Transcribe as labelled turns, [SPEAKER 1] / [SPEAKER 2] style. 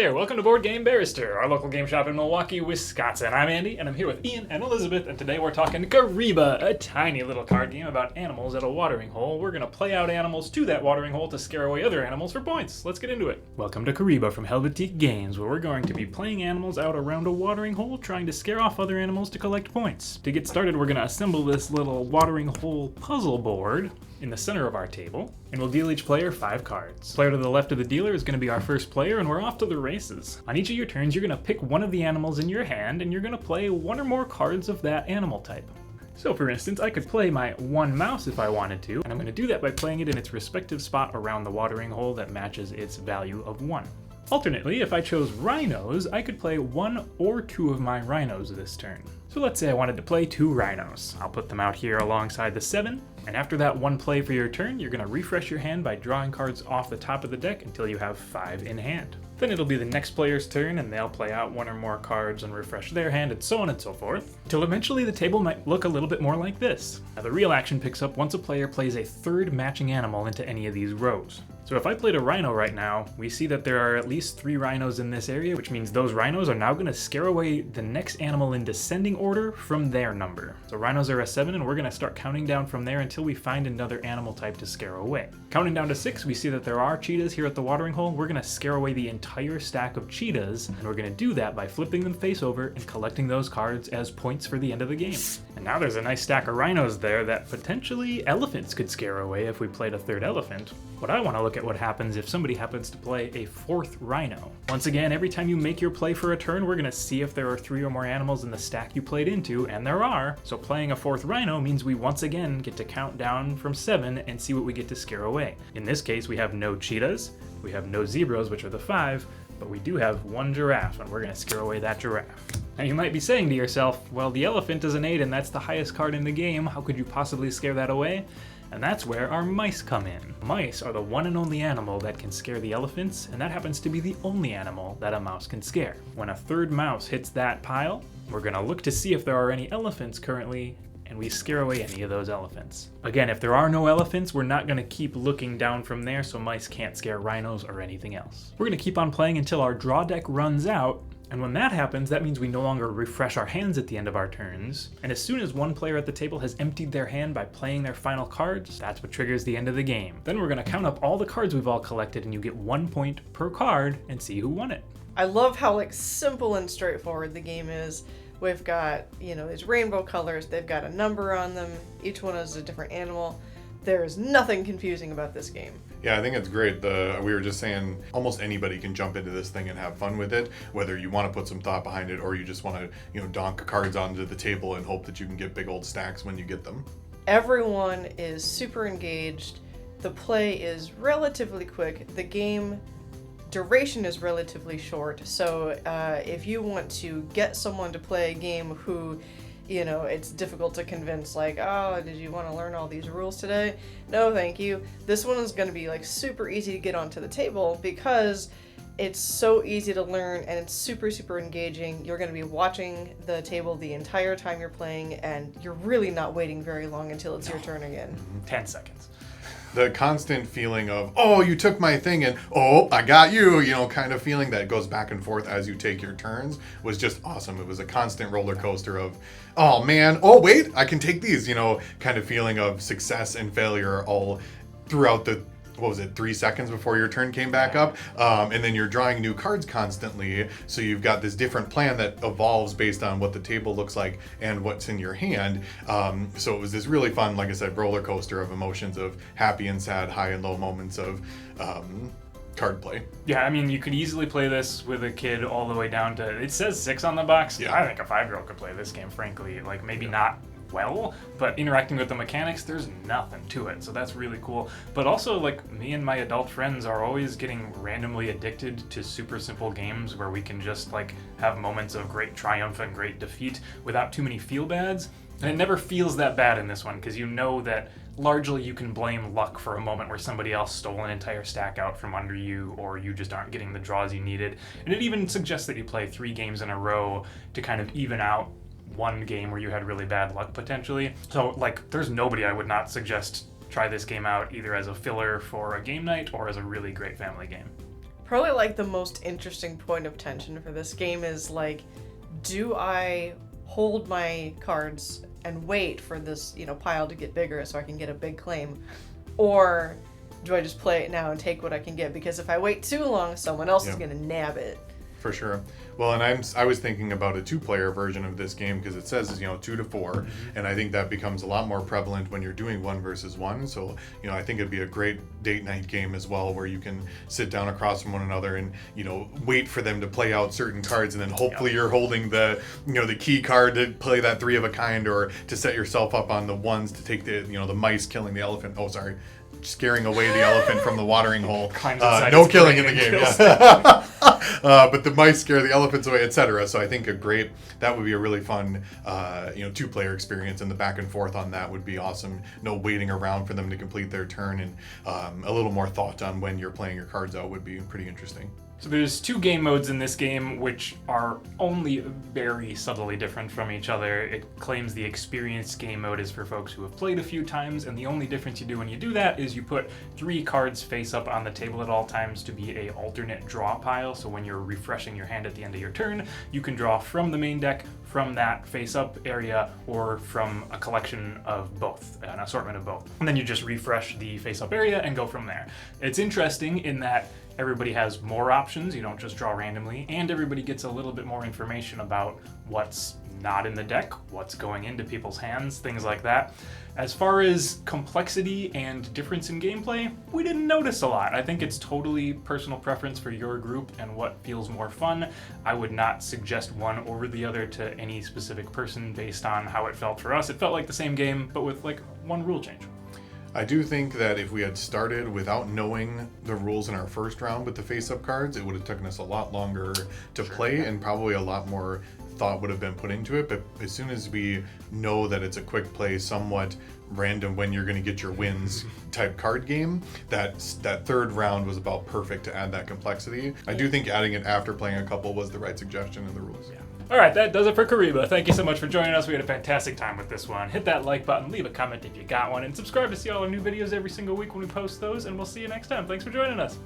[SPEAKER 1] Hi there, welcome to Board Game Barrister, our local game shop in Milwaukee, Wisconsin. I'm Andy, and I'm here with Ian and Elizabeth, and today we're talking KARIBA, a tiny little card game about animals at a watering hole. We're going to play out animals to that watering hole to scare away other animals for points. Let's get into it. Welcome to KARIBA from Helvetique Games, where we're going to be playing animals out around a watering hole, trying to scare off other animals to collect points. To get started, we're going to assemble this little watering hole puzzle board in the center of our table, and we'll deal each player 5 cards. The player to the left of the dealer is going to be our first player, and we're off to the races. On each of your turns, you're going to pick one of the animals in your hand, and you're going to play one or more cards of that animal type. So for instance, I could play my 1 mouse if I wanted to, and I'm going to do that by playing it in its respective spot around the watering hole that matches its value of 1. Alternately, if I chose rhinos, I could play 1 or 2 of my rhinos this turn. So let's say I wanted to play 2 rhinos. I'll put them out here alongside the 7, and after that 1 play for your turn, you're going to refresh your hand by drawing cards off the top of the deck until you have 5 in hand. Then it'll be the next player's turn, and they'll play out 1 or more cards and refresh their hand, and so on and so forth, till eventually the table might look a little bit more like this. Now the real action picks up once a player plays a 3rd matching animal into any of these rows. So if I played a rhino right now, we see that there are at least 3 rhinos in this area, which means those rhinos are now going to scare away the next animal in descending order from their number. So rhinos are a 7, and we're going to start counting down from there until we find another animal type to scare away. Counting down to 6, we see that there are cheetahs here at the watering hole. We're going to scare away the entire stack of cheetahs, and we're going to do that by flipping them face over and collecting those cards as points for the end of the game. And now there's a nice stack of rhinos there that potentially elephants could scare away if we played a 3rd elephant. But I want to look at what happens if somebody happens to play a 4th rhino. Once again, every time you make your play for a turn, we're going to see if there are 3 or more animals in the stack you played into, and there are. So playing a 4th rhino means we once again get to count down from 7 and see what we get to scare away. In this case, we have no cheetahs, we have no zebras, which are the 5, but we do have 1 giraffe, and we're going to scare away that giraffe. Now you might be saying to yourself, well, the elephant is an 8 and that's the highest card in the game, how could you possibly scare that away? And that's where our mice come in. Mice are the one and only animal that can scare the elephants, and that happens to be the only animal that a mouse can scare. When a 3rd mouse hits that pile, we're going to look to see if there are any elephants currently, and we scare away any of those elephants. Again, if there are no elephants, we're not going to keep looking down from there, so mice can't scare rhinos or anything else. We're going to keep on playing until our draw deck runs out, and when that happens, that means we no longer refresh our hands at the end of our turns. And as soon as one player at the table has emptied their hand by playing their final cards, that's what triggers the end of the game. Then we're going to count up all the cards we've all collected, and you get 1 point per card and see who won it.
[SPEAKER 2] I love how simple and straightforward the game is. We've got, these rainbow colors, they've got a number on them, each one is a different animal. There's nothing confusing about this game.
[SPEAKER 3] Yeah, I think it's great. We were just saying almost anybody can jump into this thing and have fun with it, whether you want to put some thought behind it or you just want to, donk cards onto the table and hope that you can get big old stacks when you get them.
[SPEAKER 2] Everyone is super engaged. The play is relatively quick. The game duration is relatively short. So if you want to get someone to play a game who it's difficult to convince, oh, did you want to learn all these rules today? No, thank you. This one is going to be super easy to get onto the table because it's so easy to learn and it's super, super engaging. You're going to be watching the table the entire time you're playing, and you're really not waiting very long until it's your turn again.
[SPEAKER 1] 10 seconds.
[SPEAKER 3] The constant feeling of, oh, you took my thing, and oh, I got you, kind of feeling that goes back and forth as you take your turns was just awesome. It was a constant roller coaster of, oh man, oh wait, I can take these, kind of feeling of success and failure all throughout the 3 seconds before your turn came back up, and then you're drawing new cards constantly, so you've got this different plan that evolves based on what the table looks like and what's in your hand. So it was this really fun, like I said, roller coaster of emotions of happy and sad, high and low moments of card play.
[SPEAKER 1] Yeah, I mean, you could easily play this with a kid all the way down to, it says 6 on the box. Yeah. I think a 5-year-old could play this game, frankly, maybe not well, but interacting with the mechanics, there's nothing to it, so that's really cool. But also, me and my adult friends are always getting randomly addicted to super simple games where we can just have moments of great triumph and great defeat without too many feel-bads. And it never feels that bad in this one, because you know that largely you can blame luck for a moment where somebody else stole an entire stack out from under you, or you just aren't getting the draws you needed. And it even suggests that you play 3 games in a row to kind of even out one game where you had really bad luck potentially. So there's nobody I would not suggest try this game out either as a filler for a game night or as a really great family game.
[SPEAKER 2] Probably like the most interesting point of tension for this game is like, do I hold my cards and wait for this, pile to get bigger so I can get a big claim, or do I just play it now and take what I can get? Because if I wait too long, someone else is gonna nab it.
[SPEAKER 3] For sure. Well, and I was thinking about a 2-player version of this game because it says 2 to 4, and I think that becomes a lot more prevalent when you're doing 1 versus 1. So I think it'd be a great date night game as well, where you can sit down across from one another and wait for them to play out certain cards, and then hopefully you're holding the the key card to play that 3 of a kind, or to set yourself up on the ones to take the the mice killing the elephant. Oh, sorry. Scaring away the elephant from the watering hole. No killing in the game. Yeah. But the mice scare the elephants away, etc. So I think that would be a really fun, 2-player experience, and the back and forth on that would be awesome. No waiting around for them to complete their turn, and a little more thought on when you're playing your cards out would be pretty interesting.
[SPEAKER 1] So there's 2 game modes in this game which are only very subtly different from each other. It claims the experienced game mode is for folks who have played a few times, and the only difference you do when you do that is you put 3 cards face up on the table at all times to be a alternate draw pile. So when you're refreshing your hand at the end of your turn, you can draw from the main deck, from that face up area, or from a collection of both, an assortment of both. And then you just refresh the face up area and go from there. It's interesting in that everybody has more options, you don't just draw randomly, and everybody gets a little bit more information about what's not in the deck, what's going into people's hands, things like that. As far as complexity and difference in gameplay, we didn't notice a lot. I think it's totally personal preference for your group and what feels more fun. I would not suggest one over the other to any specific person based on how it felt for us. It felt like the same game, but with like 1 rule change.
[SPEAKER 3] I do think that if we had started without knowing the rules in our first round with the face-up cards, it would have taken us a lot longer to play, and probably a lot more thought would have been put into it. But as soon as we know that it's a quick play, somewhat random when you're going to get your wins type card game, that 3rd round was about perfect to add that complexity. I do think adding it after playing a couple was the right suggestion in the rules.
[SPEAKER 1] Yeah. All right, that does it for KARIBA. Thank you so much for joining us. We had a fantastic time with this one. Hit that like button, leave a comment if you got one, and subscribe to see all our new videos every single week when we post those, and we'll see you next time. Thanks for joining us.